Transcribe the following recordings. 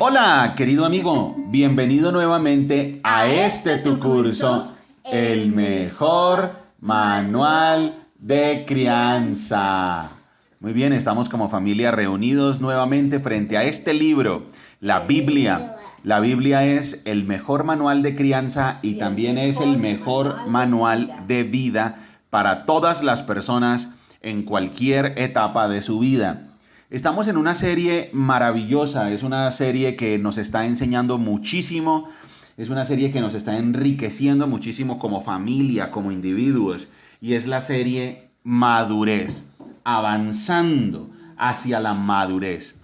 Hola, querido amigo, bienvenido nuevamente a este tu curso, el mejor manual de crianza. Muy bien, estamos como familia reunidos nuevamente frente a este libro, la Biblia. La Biblia es el mejor manual de crianza y también es el mejor manual de vida para todas las personas en cualquier etapa de su vida. Estamos en una serie maravillosa, es una serie que nos está enseñando muchísimo, es una serie que nos está enriqueciendo muchísimo como familia, como individuos, y es la serie Madurez, avanzando hacia la madurez.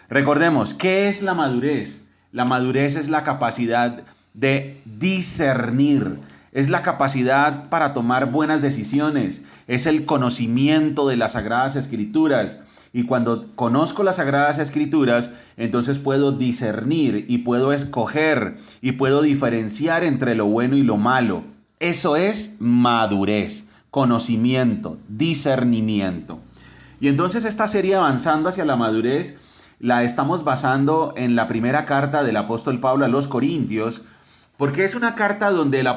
Recordemos, ¿qué es la madurez? La madurez es la capacidad de discernir, es la capacidad para tomar buenas decisiones, es el conocimiento de las Sagradas Escrituras. Y cuando conozco las Sagradas Escrituras, entonces puedo discernir y puedo escoger y puedo diferenciar entre lo bueno y lo malo. Eso es madurez, conocimiento, discernimiento. Y entonces esta serie avanzando hacia la madurez la estamos basando en la primera carta del apóstol Pablo a los Corintios, porque es una carta donde el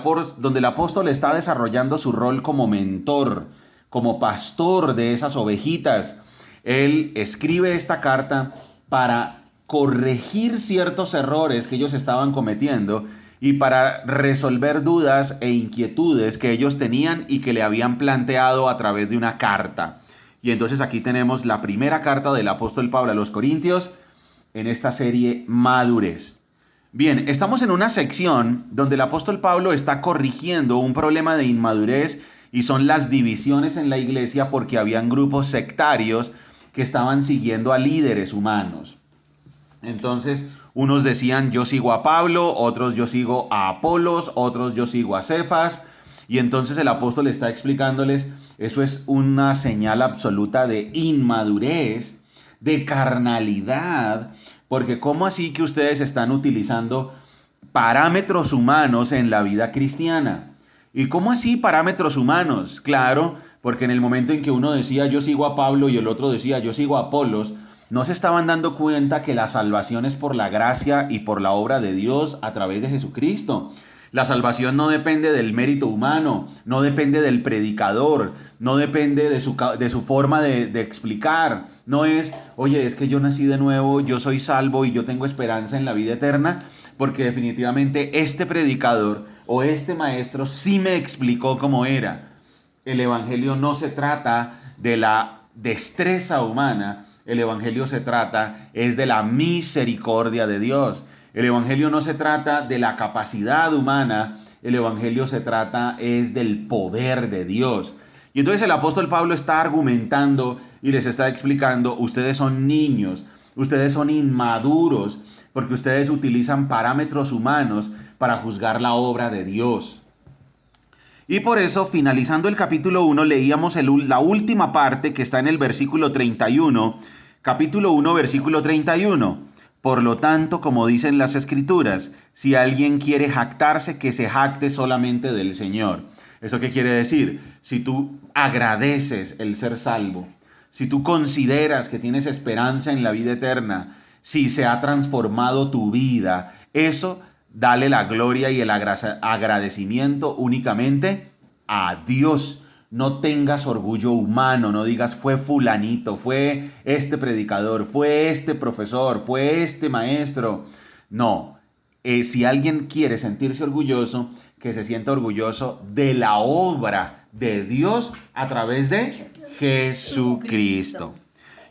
apóstol está desarrollando su rol como mentor, como pastor de esas ovejitas. Él escribe esta carta para corregir ciertos errores que ellos estaban cometiendo y para resolver dudas e inquietudes que ellos tenían y que le habían planteado a través de una carta. Y entonces aquí tenemos la primera carta del apóstol Pablo a los Corintios en esta serie Madurez. Bien, estamos en una sección donde el apóstol Pablo está corrigiendo un problema de inmadurez y son las divisiones en la iglesia porque habían grupos sectarios que estaban siguiendo a líderes humanos. Entonces, unos decían yo sigo a Pablo, otros yo sigo a Apolos, otros yo sigo a Cefas, y entonces el apóstol está explicándoles, eso es una señal absoluta de inmadurez, de carnalidad, porque ¿cómo así que ustedes están utilizando parámetros humanos en la vida cristiana? ¿Y cómo así parámetros humanos? Claro, porque en el momento en que uno decía yo sigo a Pablo y el otro decía yo sigo a Apolos, no se estaban dando cuenta que la salvación es por la gracia y por la obra de Dios a través de Jesucristo. La salvación no depende del mérito humano, no depende del predicador, no depende de su forma de explicar. No es, oye, es que yo nací de nuevo, yo soy salvo y yo tengo esperanza en la vida eterna, porque definitivamente este predicador o este maestro sí me explicó cómo era. El evangelio no se trata de la destreza humana, el evangelio se trata es de la misericordia de Dios. El evangelio no se trata de la capacidad humana, el evangelio se trata es del poder de Dios. Y entonces el apóstol Pablo está argumentando y les está explicando, ustedes son niños, ustedes son inmaduros, porque ustedes utilizan parámetros humanos para juzgar la obra de Dios. Y por eso, finalizando el capítulo 1, leíamos la última parte que está en el versículo 31, capítulo 1, versículo 31. Por lo tanto, como dicen las Escrituras, si alguien quiere jactarse, que se jacte solamente del Señor. ¿Eso qué quiere decir? Si tú agradeces el ser salvo, si tú consideras que tienes esperanza en la vida eterna, si se ha transformado tu vida, eso dale la gloria y el agradecimiento únicamente a Dios. No tengas orgullo humano, no digas fue fulanito, fue este predicador, fue este profesor, fue este maestro. No, si alguien quiere sentirse orgulloso, que se sienta orgulloso de la obra de Dios a través de Jesucristo.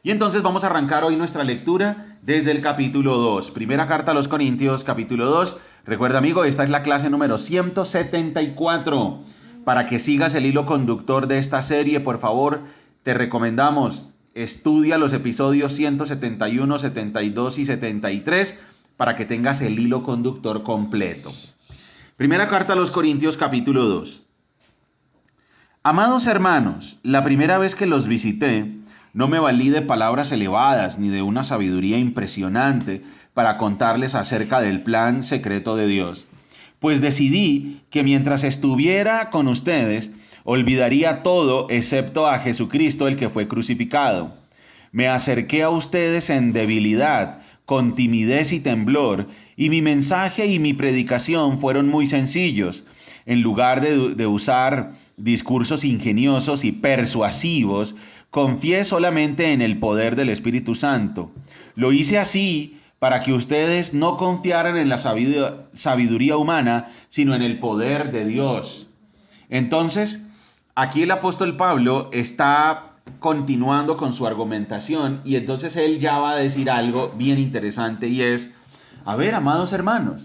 Y entonces vamos a arrancar hoy nuestra lectura desde el capítulo 2. Primera carta a los Corintios, capítulo 2. Recuerda, amigo, esta es la clase número 174. Para que sigas el hilo conductor de esta serie, por favor, te recomendamos, estudia los episodios 171, 72 y 73 para que tengas el hilo conductor completo. Primera carta a los Corintios, capítulo 2. Amados hermanos, la primera vez que los visité, no me valí de palabras elevadas ni de una sabiduría impresionante para contarles acerca del plan secreto de Dios. Pues decidí que mientras estuviera con ustedes, olvidaría todo excepto a Jesucristo el que fue crucificado. Me acerqué a ustedes en debilidad, con timidez y temblor, y mi mensaje y mi predicación fueron muy sencillos. En lugar de usar discursos ingeniosos y persuasivos, confié solamente en el poder del Espíritu Santo. Lo hice así para que ustedes no confiaran en la sabiduría humana, sino en el poder de Dios. Entonces, aquí el apóstol Pablo está continuando con su argumentación y entonces él ya va a decir algo bien interesante y es, a ver, amados hermanos,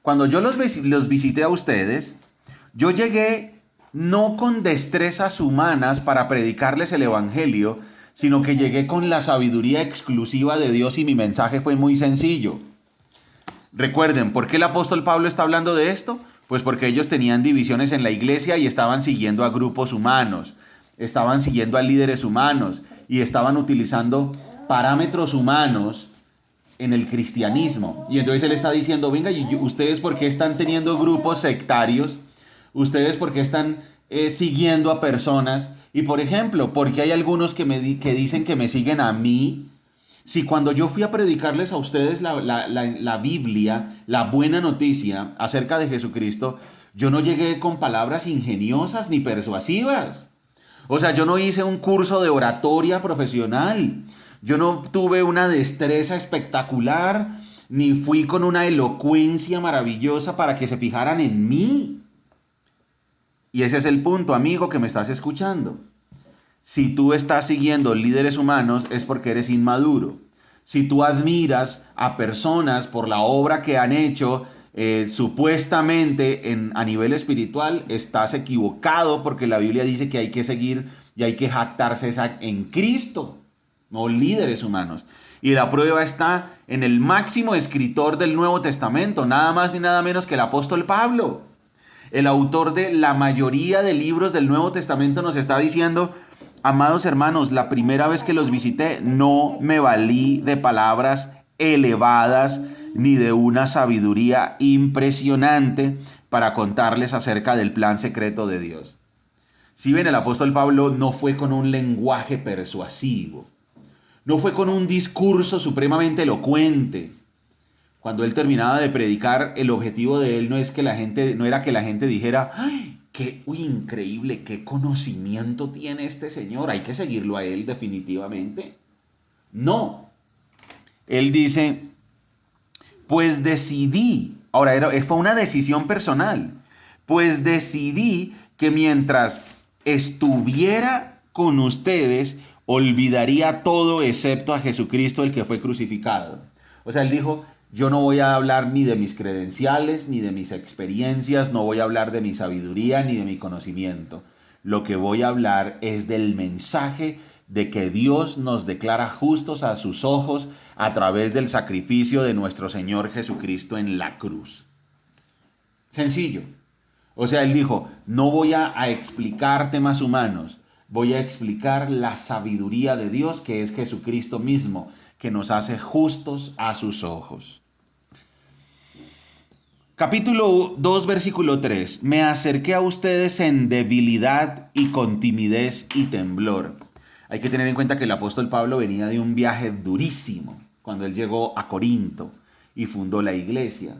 cuando yo los visité a ustedes, yo llegué no con destrezas humanas para predicarles el evangelio, sino que llegué con la sabiduría exclusiva de Dios y mi mensaje fue muy sencillo. Recuerden, ¿por qué el apóstol Pablo está hablando de esto? Pues porque ellos tenían divisiones en la iglesia y estaban siguiendo a grupos humanos, estaban siguiendo a líderes humanos y estaban utilizando parámetros humanos en el cristianismo. Y entonces él está diciendo, venga, ¿y ustedes por qué están teniendo grupos sectarios? ¿Ustedes por qué están siguiendo a personas? Y por ejemplo, ¿por qué hay algunos que dicen que me siguen a mí? Si cuando yo fui a predicarles a ustedes la Biblia, la buena noticia acerca de Jesucristo, yo no llegué con palabras ingeniosas ni persuasivas. O sea, yo no hice un curso de oratoria profesional. Yo no tuve una destreza espectacular, ni fui con una elocuencia maravillosa para que se fijaran en mí. Y ese es el punto, amigo, que me estás escuchando. Si tú estás siguiendo líderes humanos es porque eres inmaduro. Si tú admiras a personas por la obra que han hecho supuestamente a nivel espiritual, estás equivocado porque la Biblia dice que hay que seguir y hay que jactarse en Cristo, no líderes humanos. Y la prueba está en el máximo escritor del Nuevo Testamento, nada más ni nada menos que el apóstol Pablo. El autor de la mayoría de libros del Nuevo Testamento nos está diciendo, amados hermanos, la primera vez que los visité no me valí de palabras elevadas ni de una sabiduría impresionante para contarles acerca del plan secreto de Dios. Si ven, el apóstol Pablo no fue con un lenguaje persuasivo, no fue con un discurso supremamente elocuente. Cuando él terminaba de predicar, el objetivo de él no era que la gente dijera, ¡ay, qué increíble, qué conocimiento tiene este señor! Hay que seguirlo a él definitivamente. No. Él dice, pues decidí, ahora fue una decisión personal, pues decidí que mientras estuviera con ustedes, olvidaría todo excepto a Jesucristo, el que fue crucificado. O sea, él dijo, yo no voy a hablar ni de mis credenciales, ni de mis experiencias, no voy a hablar de mi sabiduría, ni de mi conocimiento. Lo que voy a hablar es del mensaje de que Dios nos declara justos a sus ojos a través del sacrificio de nuestro Señor Jesucristo en la cruz. Sencillo. O sea, él dijo, no voy a explicar temas humanos, voy a explicar la sabiduría de Dios, que es Jesucristo mismo, que nos hace justos a sus ojos. Capítulo 2, versículo 3. Me acerqué a ustedes en debilidad y con timidez y temblor. Hay que tener en cuenta que el apóstol Pablo venía de un viaje durísimo cuando él llegó a Corinto y fundó la iglesia.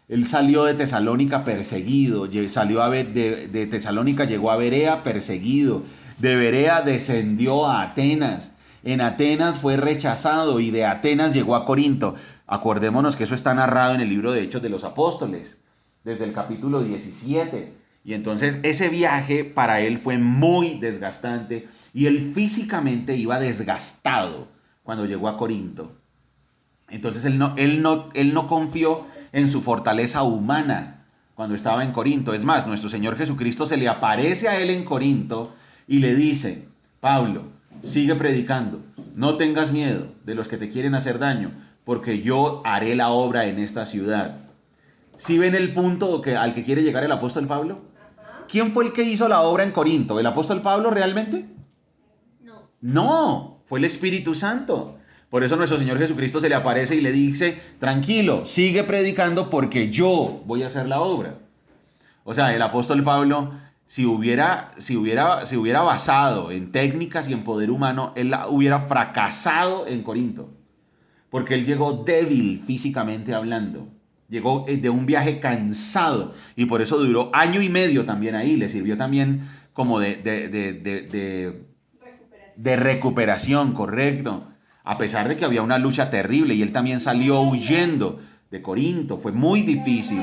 Él salió de Tesalónica perseguido, de Tesalónica llegó a Berea perseguido, de Berea descendió a Atenas, en Atenas fue rechazado y de Atenas llegó a Corinto. Acordémonos que eso está narrado en el libro de Hechos de los Apóstoles, desde el capítulo 17. Y entonces ese viaje para él fue muy desgastante y él físicamente iba desgastado cuando llegó a Corinto. Entonces él no confió en su fortaleza humana cuando estaba en Corinto. Es más, nuestro Señor Jesucristo se le aparece a él en Corinto y le dice, Pablo, sigue predicando, no tengas miedo de los que te quieren hacer daño, porque yo haré la obra en esta ciudad. ¿Sí ven el punto al que quiere llegar el apóstol Pablo? ¿Quién fue el que hizo la obra en Corinto? ¿El apóstol Pablo realmente? No, fue el Espíritu Santo. Por eso nuestro Señor Jesucristo se le aparece y le dice, tranquilo, sigue predicando porque yo voy a hacer la obra. O sea, el apóstol Pablo, si hubiera basado en técnicas y en poder humano, él hubiera fracasado en Corinto. porque él llegó débil físicamente hablando. Llegó de un viaje cansado y por eso duró 1 año y medio también ahí. Le sirvió también como de recuperación, correcto. A pesar de que había una lucha terrible y él también salió huyendo de Corinto. Fue muy difícil.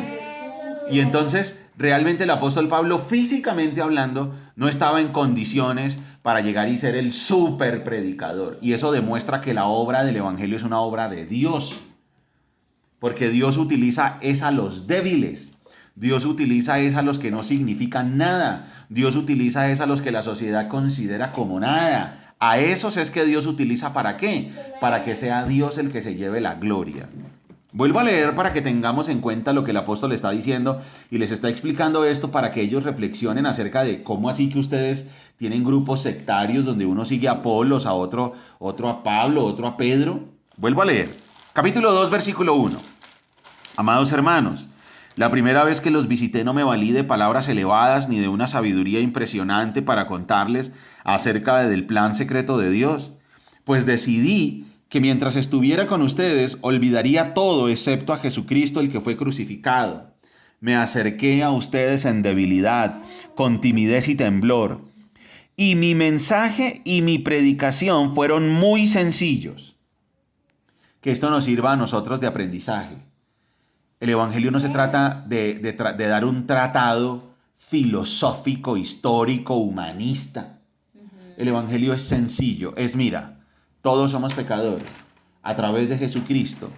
Y entonces realmente el apóstol Pablo, físicamente hablando, no estaba en condiciones para llegar y ser el súper predicador. Y eso demuestra que la obra del evangelio es una obra de Dios. Porque Dios utiliza es a los débiles. Dios utiliza es a los que no significan nada. Dios utiliza es a los que la sociedad considera como nada. A esos es que Dios utiliza, ¿para qué? Para que sea Dios el que se lleve la gloria. Vuelvo a leer para que tengamos en cuenta lo que el apóstol está diciendo y les está explicando esto para que ellos reflexionen acerca de cómo así que ustedes tienen grupos sectarios donde uno sigue a Apolos, a otro a Pablo, otro a Pedro. Vuelvo a leer. Capítulo 2, versículo 1. Amados hermanos, la primera vez que los visité no me valí de palabras elevadas ni de una sabiduría impresionante para contarles acerca del plan secreto de Dios, pues decidí que mientras estuviera con ustedes olvidaría todo excepto a Jesucristo el que fue crucificado. Me acerqué a ustedes en debilidad, con timidez y temblor, y mi mensaje y mi predicación fueron muy sencillos. Que esto nos sirva a nosotros de aprendizaje. El evangelio no se trata de dar un tratado filosófico, histórico, humanista. El evangelio es sencillo. Mira, todos somos pecadores. A través de Jesucristo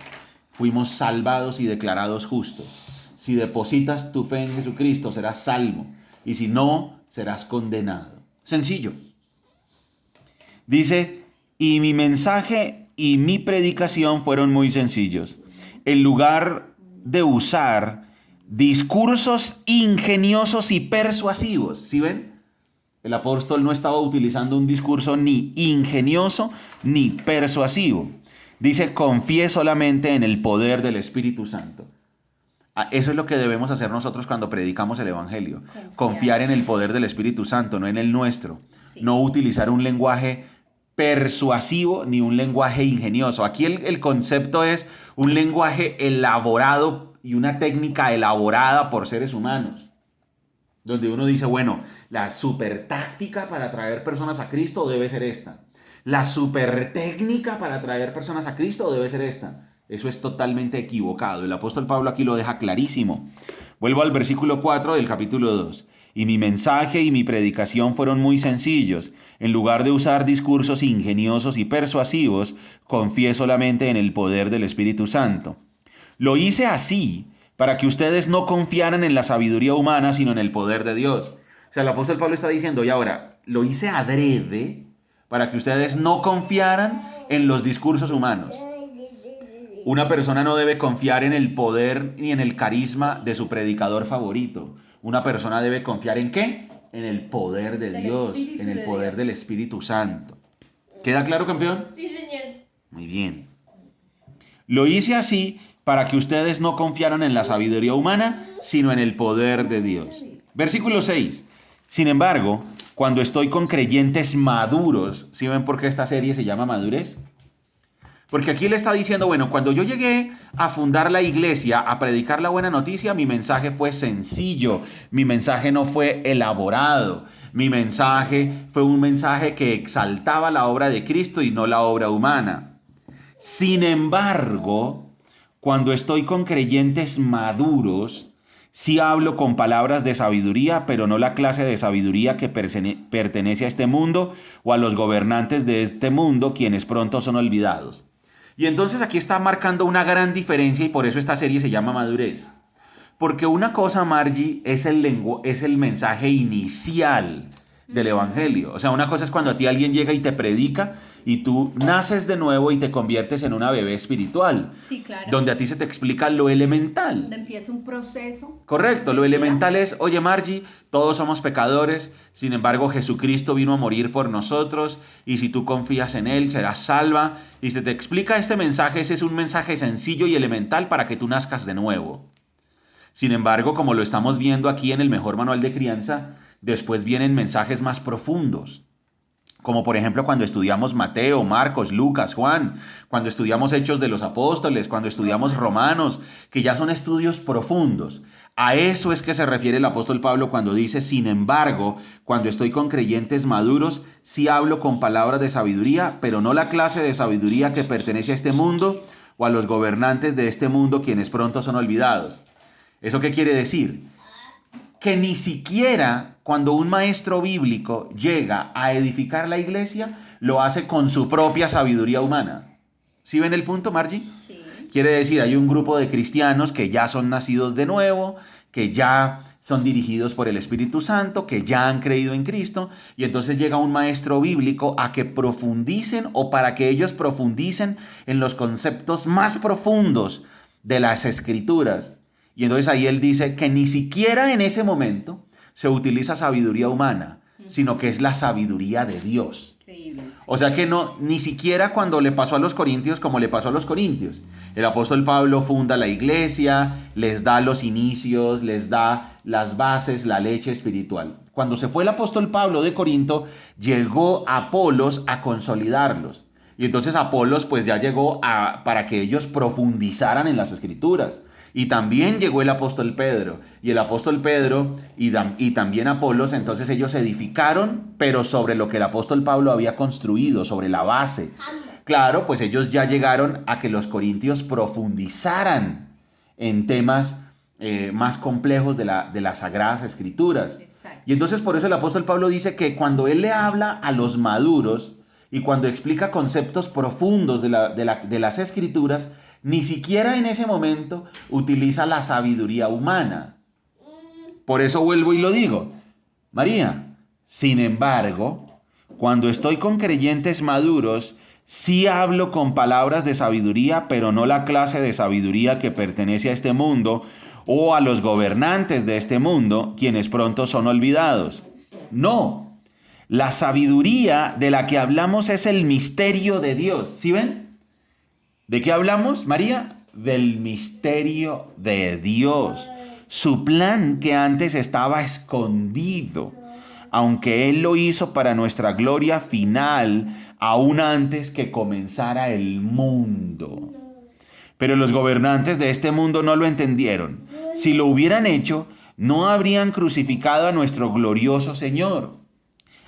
fuimos salvados y declarados justos. Si depositas tu fe en Jesucristo, serás salvo. Y si no, serás condenado. Sencillo. Dice, y mi mensaje y mi predicación fueron muy sencillos. En lugar de usar discursos ingeniosos y persuasivos, ¿sí ven? El apóstol no estaba utilizando un discurso ni ingenioso ni persuasivo. Dice, confié solamente en el poder del Espíritu Santo. Eso es lo que debemos hacer nosotros cuando predicamos el evangelio. Confiar en el poder del Espíritu Santo, no en el nuestro. Sí. No utilizar un lenguaje persuasivo ni un lenguaje ingenioso. Aquí el concepto es un lenguaje elaborado y una técnica elaborada por seres humanos. Donde uno dice, bueno, la super táctica para atraer personas a Cristo debe ser esta. La super técnica para atraer personas a Cristo debe ser esta. Eso es totalmente equivocado. El apóstol Pablo aquí lo deja clarísimo. Vuelvo al versículo 4 del capítulo 2. Y mi mensaje y mi predicación fueron muy sencillos. En lugar de usar discursos ingeniosos y persuasivos, confié solamente en el poder del Espíritu Santo. Lo hice así para que ustedes no confiaran en la sabiduría humana, sino en el poder de Dios. O sea, el apóstol Pablo está diciendo, y ahora, lo hice adrede para que ustedes no confiaran en los discursos humanos. Una persona no debe confiar en el poder ni en el carisma de su predicador favorito. Una persona debe confiar ¿en qué? En el poder de Dios, en el poder del Espíritu Santo. ¿Queda claro, campeón? Sí, señor. Muy bien. Lo hice así para que ustedes no confiaran en la sabiduría humana, sino en el poder de Dios. Versículo 6. Sin embargo, cuando estoy con creyentes maduros, ¿sí ven por qué esta serie se llama Madurez? Porque aquí le está diciendo, bueno, cuando yo llegué a fundar la iglesia, a predicar la buena noticia, mi mensaje fue sencillo, mi mensaje no fue elaborado, mi mensaje fue un mensaje que exaltaba la obra de Cristo y no la obra humana. Sin embargo, cuando estoy con creyentes maduros, sí hablo con palabras de sabiduría, pero no la clase de sabiduría que pertenece a este mundo o a los gobernantes de este mundo, quienes pronto son olvidados. Y entonces aquí está marcando una gran diferencia y por eso esta serie se llama Madurez. Porque una cosa, Margie, es el mensaje inicial del evangelio. O sea, una cosa es cuando a ti alguien llega y te predica y tú naces de nuevo y te conviertes en una bebé espiritual. Sí, claro. Donde a ti se te explica lo elemental. Donde empieza un proceso. Correcto, lo elemental es, oye Margie, todos somos pecadores, sin embargo Jesucristo vino a morir por nosotros y si tú confías en Él serás salva. Y se te explica este mensaje, ese es un mensaje sencillo y elemental para que tú nazcas de nuevo. Sin embargo, como lo estamos viendo aquí en el mejor manual de crianza, después vienen mensajes más profundos. Como por ejemplo cuando estudiamos Mateo, Marcos, Lucas, Juan, cuando estudiamos Hechos de los Apóstoles, cuando estudiamos Romanos, que ya son estudios profundos. A eso es que se refiere el apóstol Pablo cuando dice, sin embargo, cuando estoy con creyentes maduros, sí hablo con palabras de sabiduría, pero no la clase de sabiduría que pertenece a este mundo o a los gobernantes de este mundo, quienes pronto son olvidados. ¿Eso qué quiere decir? Que ni siquiera cuando un maestro bíblico llega a edificar la iglesia, lo hace con su propia sabiduría humana. ¿Sí ven el punto, Margie? Sí. Quiere decir, hay un grupo de cristianos que ya son nacidos de nuevo, que ya son dirigidos por el Espíritu Santo, que ya han creído en Cristo, y entonces llega un maestro bíblico a que profundicen o para que ellos profundicen en los conceptos más profundos de las Escrituras. Y entonces ahí él dice que ni siquiera en ese momento se utiliza sabiduría humana, sino que es la sabiduría de Dios. Increíble. Sí. O sea que no, ni siquiera cuando le pasó a los corintios como le pasó a los corintios. El apóstol Pablo funda la iglesia, les da los inicios, les da las bases, la leche espiritual. Cuando se fue el apóstol Pablo de Corinto, llegó Apolos a consolidarlos. Y entonces Apolos pues ya llegó para que ellos profundizaran en las escrituras. Y también llegó el apóstol Pedro. Y el apóstol Pedro y también Apolos, entonces ellos edificaron, pero sobre lo que el apóstol Pablo había construido, sobre la base. Claro, pues ellos ya llegaron a que los corintios profundizaran en temas más complejos de las Sagradas Escrituras. Exacto. Y entonces por eso el apóstol Pablo dice que cuando él le habla a los maduros y cuando explica conceptos profundos de las Escrituras, ni siquiera en ese momento utiliza la sabiduría humana. Por eso vuelvo y lo digo. María, sin embargo, cuando estoy con creyentes maduros, sí hablo con palabras de sabiduría, pero no la clase de sabiduría que pertenece a este mundo o a los gobernantes de este mundo, quienes pronto son olvidados. No, la sabiduría de la que hablamos es el misterio de Dios. ¿Sí ven? ¿De qué hablamos, María? Del misterio de Dios. Su plan que antes estaba escondido, aunque Él lo hizo para nuestra gloria final, aún antes que comenzara el mundo. Pero los gobernantes de este mundo no lo entendieron. Si lo hubieran hecho, no habrían crucificado a nuestro glorioso Señor.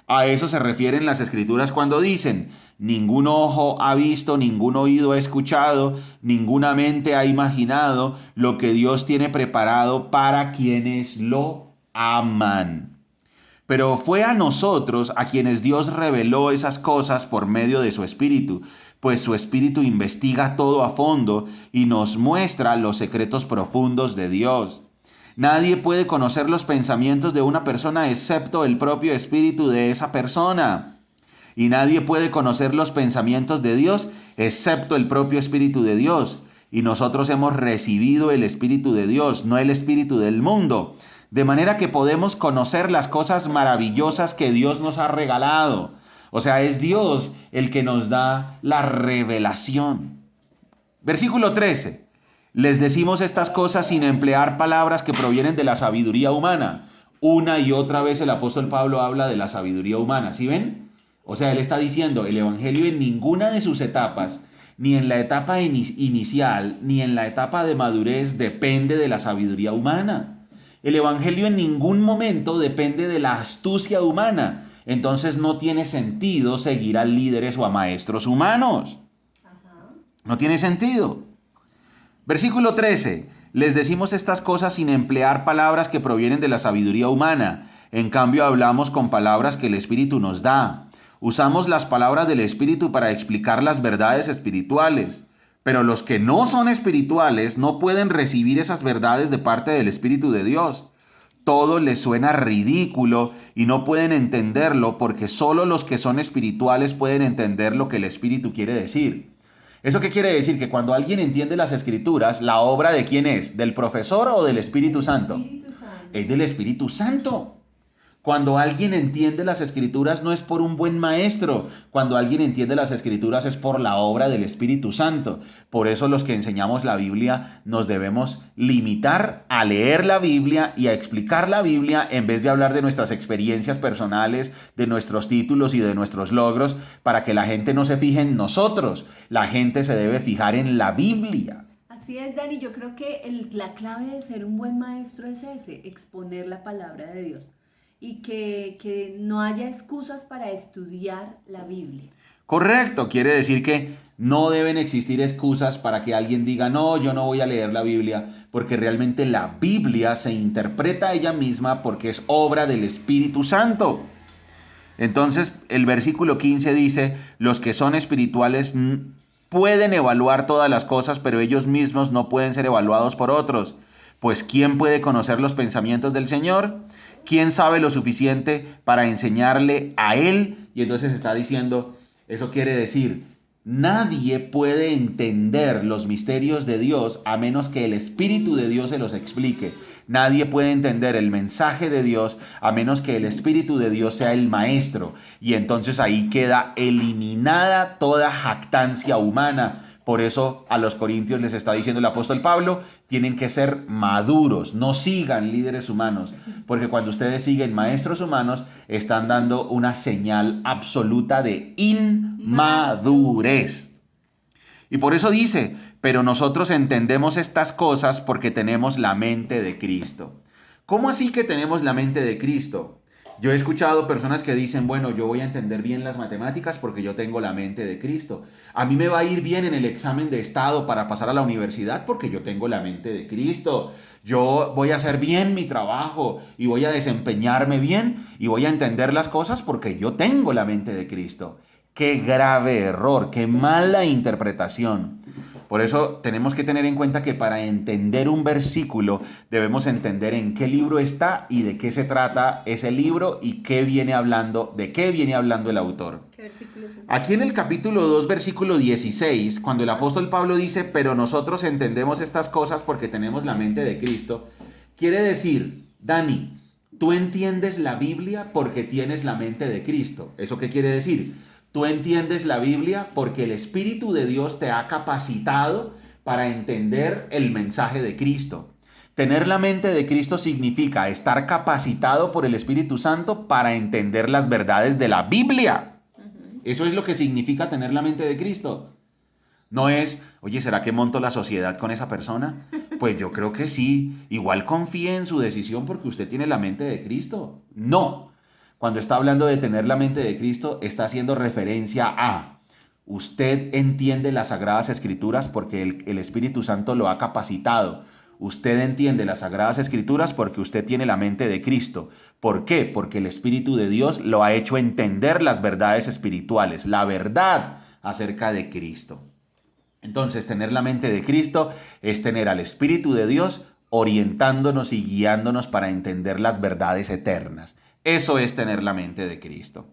A eso se refieren las Escrituras cuando dicen: ningún ojo ha visto, ningún oído ha escuchado, ninguna mente ha imaginado lo que Dios tiene preparado para quienes lo aman. Pero fue a nosotros a quienes Dios reveló esas cosas por medio de su Espíritu, pues su Espíritu investiga todo a fondo y nos muestra los secretos profundos de Dios. Nadie puede conocer los pensamientos de una persona excepto el propio Espíritu de esa persona. Y nadie puede conocer los pensamientos de Dios excepto el propio Espíritu de Dios. Y nosotros hemos recibido el Espíritu de Dios, no el espíritu del mundo. De manera que podemos conocer las cosas maravillosas que Dios nos ha regalado. O sea, es Dios el que nos da la revelación. Versículo 13. Les decimos estas cosas sin emplear palabras que provienen de la sabiduría humana. Una y otra vez el apóstol Pablo habla de la sabiduría humana. ¿Sí ven? O sea, él está diciendo, el evangelio en ninguna de sus etapas, ni en la etapa inicial, ni en la etapa de madurez, depende de la sabiduría humana. El evangelio en ningún momento depende de la astucia humana. Entonces no tiene sentido seguir a líderes o a maestros humanos. No tiene sentido. Versículo 13. Les decimos estas cosas sin emplear palabras que provienen de la sabiduría humana. En cambio, hablamos con palabras que el Espíritu nos da. Usamos las palabras del Espíritu para explicar las verdades espirituales. Pero los que no son espirituales no pueden recibir esas verdades de parte del Espíritu de Dios. Todo les suena ridículo y no pueden entenderlo porque solo los que son espirituales pueden entender lo que el Espíritu quiere decir. ¿Eso qué quiere decir? Que cuando alguien entiende las Escrituras, ¿la obra de quién es? ¿Del profesor o del Espíritu Santo? Es del Espíritu Santo. Cuando alguien entiende las Escrituras no es por un buen maestro. Cuando alguien entiende las Escrituras es por la obra del Espíritu Santo. Por eso los que enseñamos la Biblia nos debemos limitar a leer la Biblia y a explicar la Biblia en vez de hablar de nuestras experiencias personales, de nuestros títulos y de nuestros logros, para que la gente no se fije en nosotros. La gente se debe fijar en la Biblia. Así es, Dani, yo creo que la clave de ser un buen maestro es exponer la palabra de Dios y que no haya excusas para estudiar la Biblia. Correcto, quiere decir que no deben existir excusas para que alguien diga, no, yo no voy a leer la Biblia, porque realmente la Biblia se interpreta ella misma porque es obra del Espíritu Santo. Entonces, el versículo 15 dice, los que son espirituales pueden evaluar todas las cosas, pero ellos mismos no pueden ser evaluados por otros. Pues ¿quién puede conocer los pensamientos del Señor? ¿Quién sabe lo suficiente para enseñarle a Él? Y entonces está diciendo, eso quiere decir, nadie puede entender los misterios de Dios a menos que el Espíritu de Dios se los explique. Nadie puede entender el mensaje de Dios a menos que el Espíritu de Dios sea el maestro. Y entonces ahí queda eliminada toda jactancia humana. Por eso a los corintios les está diciendo el apóstol Pablo, tienen que ser maduros, no sigan líderes humanos, porque cuando ustedes siguen maestros humanos, están dando una señal absoluta de inmadurez. Y por eso dice, pero nosotros entendemos estas cosas porque tenemos la mente de Cristo. ¿Cómo así que tenemos la mente de Cristo? Yo he escuchado personas que dicen, bueno, yo voy a entender bien las matemáticas porque yo tengo la mente de Cristo. A mí me va a ir bien en el examen de estado para pasar a la universidad porque yo tengo la mente de Cristo. Yo voy a hacer bien mi trabajo y voy a desempeñarme bien y voy a entender las cosas porque yo tengo la mente de Cristo. Qué grave error, qué mala interpretación. Por eso tenemos que tener en cuenta que para entender un versículo debemos entender en qué libro está y de qué se trata ese libro y de qué viene hablando el autor. ¿Qué versículo es ese? Aquí en el capítulo 2, versículo 16, cuando el apóstol Pablo dice, pero nosotros entendemos estas cosas porque tenemos la mente de Cristo, quiere decir, Dani, tú entiendes la Biblia porque tienes la mente de Cristo. ¿Eso qué quiere decir? Tú entiendes la Biblia porque el Espíritu de Dios te ha capacitado para entender el mensaje de Cristo. Tener la mente de Cristo significa estar capacitado por el Espíritu Santo para entender las verdades de la Biblia. Eso es lo que significa tener la mente de Cristo. No es, oye, ¿será que monto la sociedad con esa persona? Pues yo creo que sí. Igual confíe en su decisión porque usted tiene la mente de Cristo. No. Cuando está hablando de tener la mente de Cristo, está haciendo referencia a usted entiende las Sagradas Escrituras porque el Espíritu Santo lo ha capacitado. Usted entiende las Sagradas Escrituras porque usted tiene la mente de Cristo. ¿Por qué? Porque el Espíritu de Dios lo ha hecho entender las verdades espirituales, la verdad acerca de Cristo. Entonces, tener la mente de Cristo es tener al Espíritu de Dios orientándonos y guiándonos para entender las verdades eternas. Eso es tener la mente de Cristo.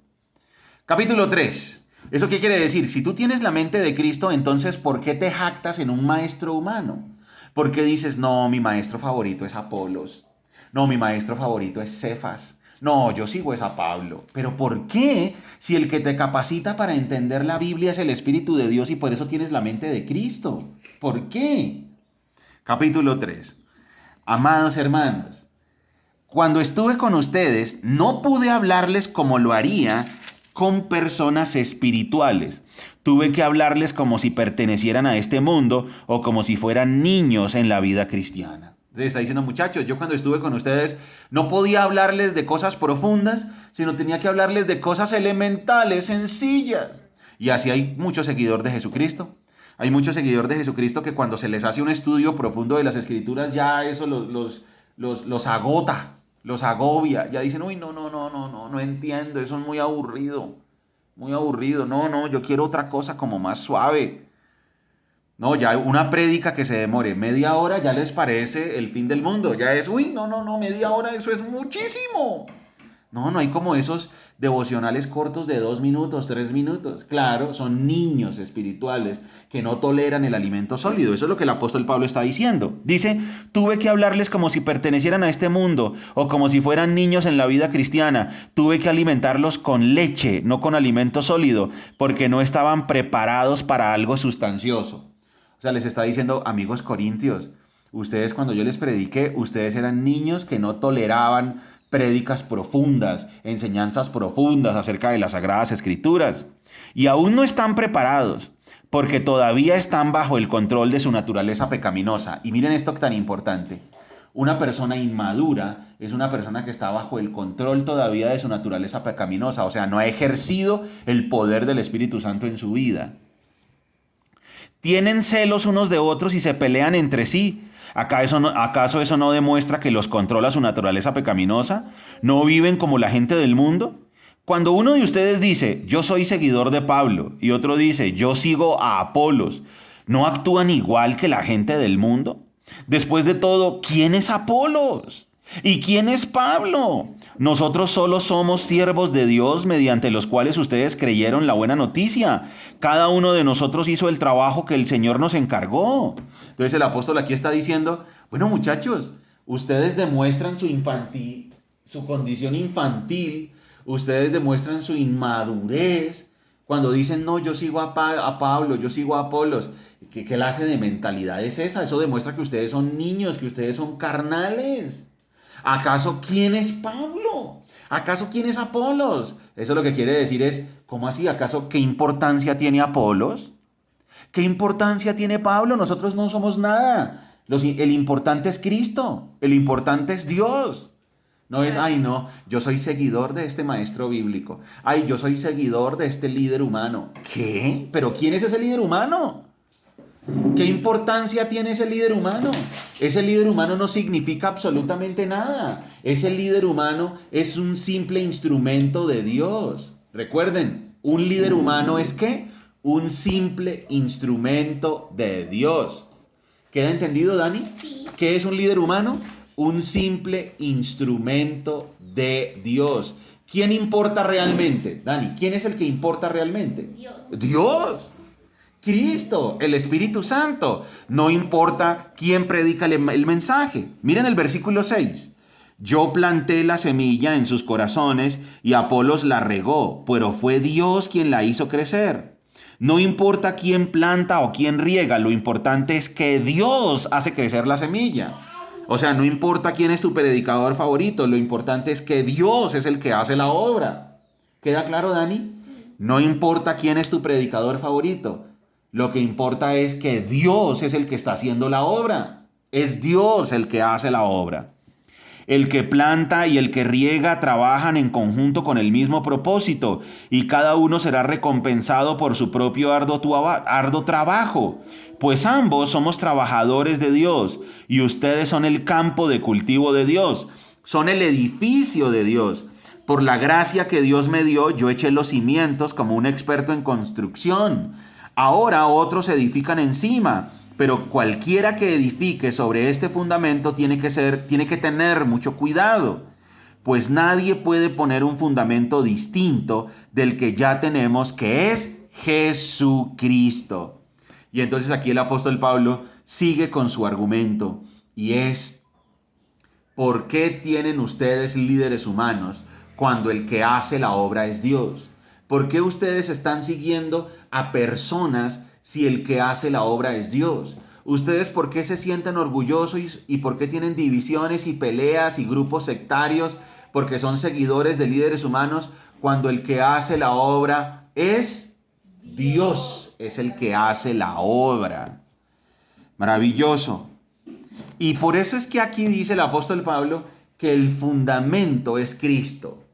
Capítulo 3. ¿Eso qué quiere decir? Si tú tienes la mente de Cristo, entonces ¿por qué te jactas en un maestro humano? ¿Por qué dices, no, mi maestro favorito es Apolos? No, mi maestro favorito es Cefas. No, yo sigo es a Pablo. ¿Pero por qué? Si el que te capacita para entender la Biblia es el Espíritu de Dios y por eso tienes la mente de Cristo. ¿Por qué? Capítulo 3. Amados hermanos, cuando estuve con ustedes, no pude hablarles como lo haría con personas espirituales. Tuve que hablarles como si pertenecieran a este mundo o como si fueran niños en la vida cristiana. Entonces está diciendo, muchachos, yo cuando estuve con ustedes no podía hablarles de cosas profundas, sino tenía que hablarles de cosas elementales, sencillas. Y así hay muchos seguidores de Jesucristo. Hay muchos seguidores de Jesucristo que cuando se les hace un estudio profundo de las Escrituras, ya eso los agota. Los agobia, ya dicen, uy, no entiendo, eso es muy aburrido, no, yo quiero otra cosa como más suave. No, ya una prédica que se demore media hora ya les parece el fin del mundo, ya es, uy, no, media hora, eso es muchísimo. No hay como esos devocionales cortos de 2 minutos, 3 minutos. Claro, son niños espirituales que no toleran el alimento sólido. Eso es lo que el apóstol Pablo está diciendo. Dice, tuve que hablarles como si pertenecieran a este mundo o como si fueran niños en la vida cristiana. Tuve que alimentarlos con leche, no con alimento sólido, porque no estaban preparados para algo sustancioso. O sea, les está diciendo, amigos corintios, ustedes cuando yo les prediqué, ustedes eran niños que no toleraban prédicas profundas, enseñanzas profundas acerca de las Sagradas Escrituras. Y aún no están preparados, porque todavía están bajo el control de su naturaleza pecaminosa. Y miren esto tan importante. Una persona inmadura es una persona que está bajo el control todavía de su naturaleza pecaminosa. O sea, no ha ejercido el poder del Espíritu Santo en su vida. Tienen celos unos de otros y se pelean entre sí. ¿Acaso eso no demuestra que los controla su naturaleza pecaminosa? ¿No viven como la gente del mundo? Cuando uno de ustedes dice, yo soy seguidor de Pablo, y otro dice, yo sigo a Apolos, ¿no actúan igual que la gente del mundo? Después de todo, ¿quién es Apolos? ¿Y quién es Pablo? Nosotros solo somos siervos de Dios mediante los cuales ustedes creyeron la buena noticia. Cada uno de nosotros hizo el trabajo que el Señor nos encargó. Entonces el apóstol aquí está diciendo, bueno muchachos, ustedes demuestran su condición infantil, ustedes demuestran su inmadurez cuando dicen, no, yo sigo a Pablo, yo sigo a Apolos. ¿Qué clase de mentalidad es esa? Eso demuestra que ustedes son niños, que ustedes son carnales. ¿Acaso quién es Pablo? ¿Acaso quién es Apolos? Eso lo que quiere decir es, ¿cómo así? ¿Acaso qué importancia tiene Apolos? ¿Qué importancia tiene Pablo? Nosotros no somos nada. El importante es Cristo. El importante es Dios. No es, ay no, yo soy seguidor de este maestro bíblico. Ay, yo soy seguidor de este líder humano. ¿Qué? ¿Pero quién es ese líder humano? ¿Qué importancia tiene ese líder humano? Ese líder humano no significa absolutamente nada. Ese líder humano es un simple instrumento de Dios. Recuerden, un líder humano es ¿qué? Un simple instrumento de Dios. ¿Queda entendido, Dani? Sí. ¿Qué es un líder humano? Un simple instrumento de Dios. ¿Quién importa realmente? Dani, ¿quién es el que importa realmente? Dios. Dios. Cristo, el Espíritu Santo. No importa quién predica el mensaje. Miren el versículo 6. Yo planté la semilla en sus corazones y Apolos la regó, pero fue Dios quien la hizo crecer. No importa quién planta o quién riega, lo importante es que Dios hace crecer la semilla. O sea, no importa quién es tu predicador favorito, lo importante es que Dios es el que hace la obra. ¿Queda claro, Dani? No importa quién es tu predicador favorito. Lo que importa es que Dios es el que está haciendo la obra. Es Dios el que hace la obra. El que planta y el que riega trabajan en conjunto con el mismo propósito y cada uno será recompensado por su propio arduo trabajo. Pues ambos somos trabajadores de Dios y ustedes son el campo de cultivo de Dios. Son el edificio de Dios. Por la gracia que Dios me dio, yo eché los cimientos como un experto en construcción. Ahora otros edifican encima, pero cualquiera que edifique sobre este fundamento tiene que tener mucho cuidado, pues nadie puede poner un fundamento distinto del que ya tenemos, que es Jesucristo. Y entonces aquí el apóstol Pablo sigue con su argumento y es, ¿por qué tienen ustedes líderes humanos cuando el que hace la obra es Dios? ¿Por qué ustedes están siguiendo a personas si el que hace la obra es Dios? ¿Ustedes por qué se sienten orgullosos y por qué tienen divisiones y peleas y grupos sectarios? Porque son seguidores de líderes humanos cuando el que hace la obra es Dios. Es el que hace la obra. Maravilloso. Y por eso es que aquí dice el apóstol Pablo que el fundamento es Cristo.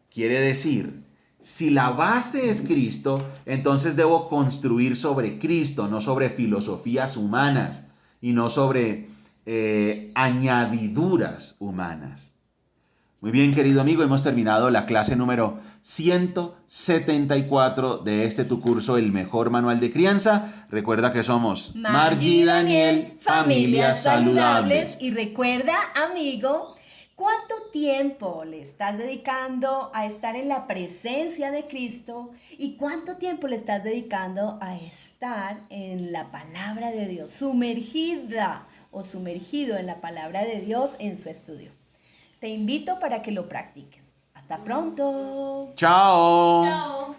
Quiere decir, si la base es Cristo, entonces debo construir sobre Cristo, no sobre filosofías humanas y no sobre añadiduras humanas. Muy bien, querido amigo, hemos terminado la clase número 174 de tu curso, El Mejor Manual de Crianza. Recuerda que somos Margie y Daniel, familias saludables. Y recuerda, amigo, ¿Cuánto tiempo le estás dedicando a estar en la presencia de Cristo? ¿Y cuánto tiempo le estás dedicando a estar en la palabra de Dios, sumergida o sumergido en la palabra de Dios en su estudio? Te invito para que lo practiques. Hasta pronto. Chao. Chao.